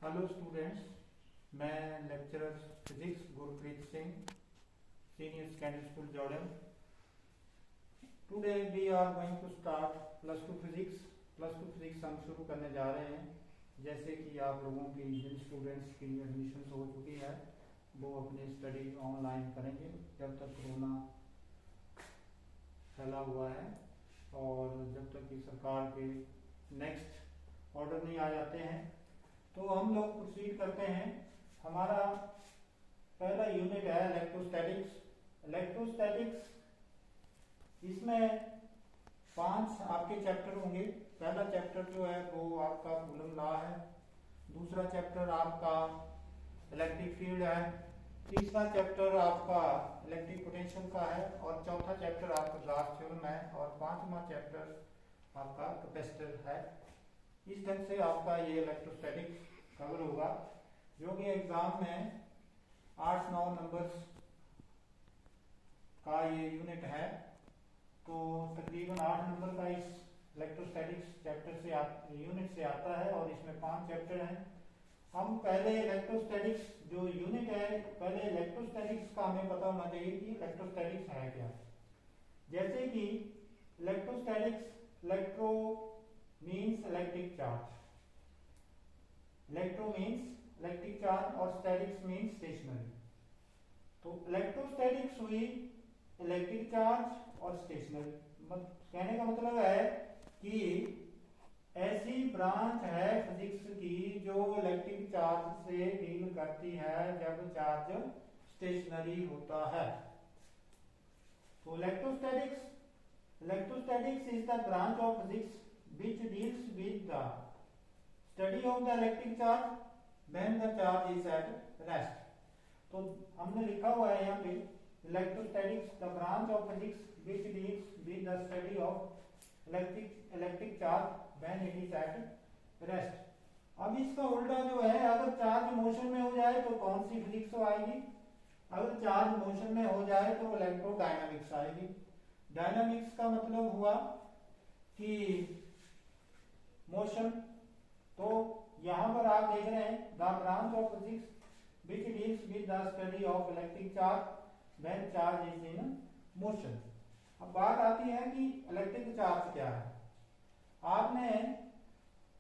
Hello students, मैं lecturer physics Gurpreet Singh, senior secondary school Jordan. Today we are going to start plus two physics. Plus two physics हम शुरू करने जा रहे हैं। जैसे कि आप लोगों की जिन स्टूडेंट्स की एडमिशन हो चुकी है वो अपनी स्टडी ऑनलाइन करेंगे जब तक कोरोना फैला हुआ है और जब तक कि सरकार के नेक्स्ट ऑर्डर नहीं आ जाते हैं। तो हम लोग प्रोसीड करते हैं। हमारा पहला यूनिट है इलेक्ट्रोस्टैटिक्स। इलेक्ट्रोस्टैटिक्स, इसमें 5 आपके चैप्टर होंगे। पहला चैप्टर जो है वो आपका कूलम लॉ है, दूसरा चैप्टर आपका इलेक्ट्रिक फील्ड है, तीसरा चैप्टर आपका इलेक्ट्रिक पोटेंशियल का है और चौथा चैप्टर आपका गाउस थ्योरम है और पांचवा चैप्टर आपका कैपेसिटर है। इस ढंग से आपका ये इलेक्ट्रोस्टैटिक्स कवर होगा, जो कि एग्जाम में 8-9 नंबर्स का ये यूनिट है। तो तकरीबन 8 नंबर का इस इलेक्ट्रोस्टैटिक्स चैप्टर से यूनिट से आता है और इसमें 5 चैप्टर हैं। हम पहले इलेक्ट्रोस्टैटिक्स जो यूनिट है, पहले इलेक्ट्रोस्टैटिक्स का हमें पता होना चाहिए कि इलेक्ट्रोस्टैटिक्स है क्या। जैसे कि electrostatics, electro means electric charge, electro means electric charge और स्टैटिक्स मीन्स स्टेशनरी। तो इलेक्ट्रोस्टैटिक्स हुई इलेक्ट्रिक चार्ज और स्टेशनरी। कहने का मतलब है कि ऐसी ब्रांच है फिजिक्स की जो इलेक्ट्रिक चार्ज से डील करती है जब चार्ज स्टेशनरी होता है। तो electrostatics is the branch of physics which deals with the study of the electric charge when the charge is at rest। तो हमने लिखा हुआ है यहाँ पे electrostatics the branch of physics which deals with the study of electric charge when it is at rest। अब इसका उल्टा जो है, अगर चार्ज मोशन में हो जाए तो कौन सी फिजिक्स आएगी? अगर चार्ज मोशन में हो जाए तो इलेक्ट्रोडायनामिक्स आएगी। डायनामिक्स का मतलब हुआ कि मोशन। तो यहां पर आप देख रहे हैं the branch of physics which deals with the study of electric charge when charge is in motion। अब बात आती है कि इलेक्ट्रिक चार्ज क्या है। आपने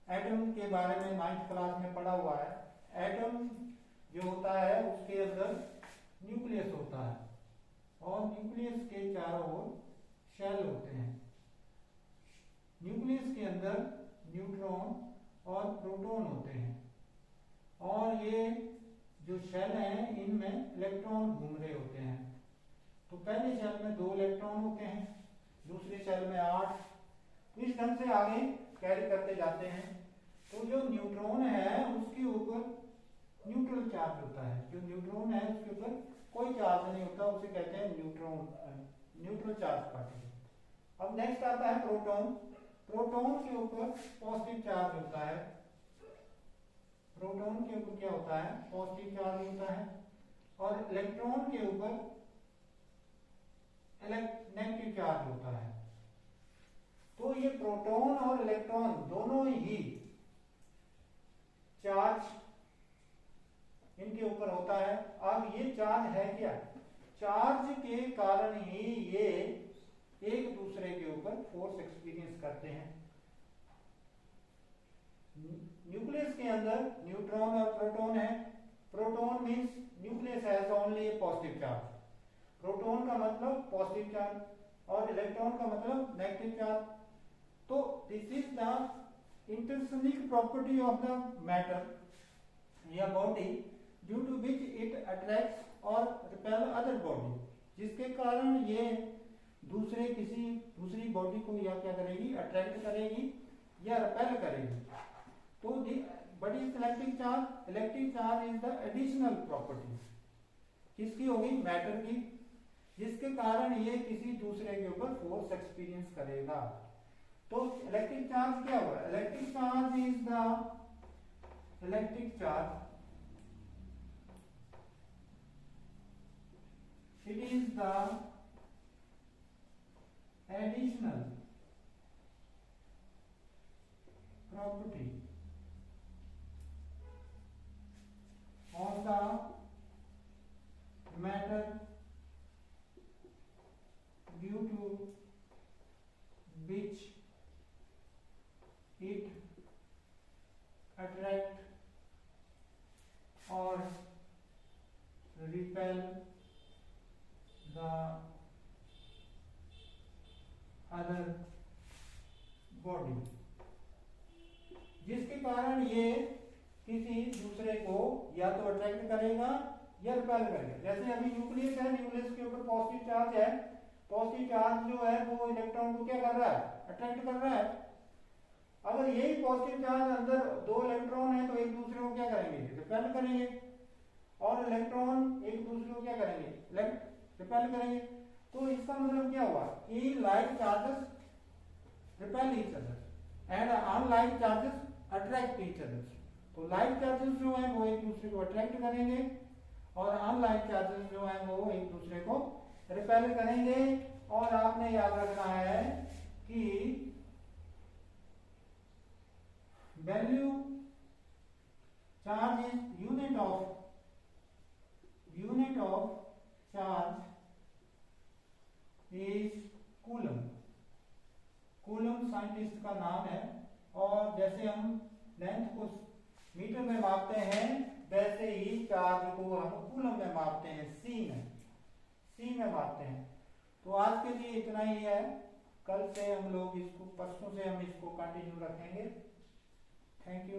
एटम के बारे में 9th क्लास में पढ़ा हुआ है। एटम जो होता है उसके अंदर न्यूक्लियस होता है और न्यूक्लियस के चारों ओर शेल होते हैं। न्यूक्लियस के अंदर न्यूट्रॉन और प्रोटॉन होते हैं और ये जो शेल हैं इनमें इलेक्ट्रॉन घूम रहे होते हैं। तो पहले शेल में 2 इलेक्ट्रॉन होते हैं, दूसरे शेल में 8। इस ढंग से आगे कैरी करते जाते हैं। तो जो न्यूट्रॉन है उसके ऊपर न्यूट्रल चार्ज होता है। जो न्यूट्रॉन है उसके ऊपर कोई चार्ज नहीं होता, उसे कहते हैं न्यूट्रल चार्ज पार्टिकल। अब नेक्स्ट आता है प्रोटॉन। प्रोटॉन के ऊपर पॉजिटिव चार्ज होता है। प्रोटॉन के ऊपर क्या होता है? पॉजिटिव चार्ज होता है। और इलेक्ट्रॉन के ऊपर नेगेटिव चार्ज होता है। तो ये प्रोटॉन और इलेक्ट्रॉन दोनों ही चार्ज इनके ऊपर होता है। अब ये चार्ज है क्या? चार्ज के कारण ही ये एक दूसरे के ऊपर फोर्स एक्सपीरियंस करते हैं। न्यूक्लियस के अंदर न्यूट्रॉन और प्रोटॉन है। Proton means nucleus has only a positive charge. Proton का मतलब पॉजिटिव चार्ज और इलेक्ट्रॉन का मतलब नेगेटिव चार्ज। तो this is the intrinsic property of the matter या body due to which it attracts और रिपेल अदर बॉडी, जिसके कारण ये दूसरी बॉडी को या क्या करेगी? अट्रैक्ट करेगी या रिपेल करेगी। तो but is electric charge, electric charge is the additional property किसकी होगी? मैटर की, जिसके कारण ये किसी दूसरे के ऊपर फोर्स एक्सपीरियंस करेगा। तो इलेक्ट्रिक चार्ज क्या हुआ? Electric charge is the electric charge, it is the additional property attract or repel the other body, जिसके कारण ये किसी दूसरे को या तो अट्रैक्ट करेगा या रिपेल करेगा। जैसे अभी न्यूक्लियस है, न्यूक्लियस के ऊपर पॉजिटिव चार्ज है, पॉजिटिव चार्ज जो है वो इलेक्ट्रॉन को क्या कर रहा है, अट्रैक्ट कर रहा है। अगर यही पॉजिटिव चार्ज अंदर दो इलेक्ट्रॉन है तो एक दूसरे को क्या करेंगे, रिपेल करेंगे, और इलेक्ट्रॉन एक दूसरे को क्या करेंगे, रिपेल करेंगे। तो इसका मतलब क्या हुआ कि like charges repel each other and unlike charges attract each other. तो लाइक चार्जेस जो है वो एक दूसरे को अट्रैक्ट करेंगे और अनलाइक चार्जेस जो है वो एक दूसरे को रिपेल करेंगे। और आपने याद रखना है कि value charge is unit of charge is coulomb. Coulomb scientist का नाम है। और जैसे हम लेंथ को मीटर में मापते हैं वैसे ही चार्ज को हम कूलम में मापते हैं, सी में मापते हैं। तो आज के लिए इतना ही है। कल से हम लोग इसको, परसों से हम इसको कंटिन्यू रखेंगे। Thank you.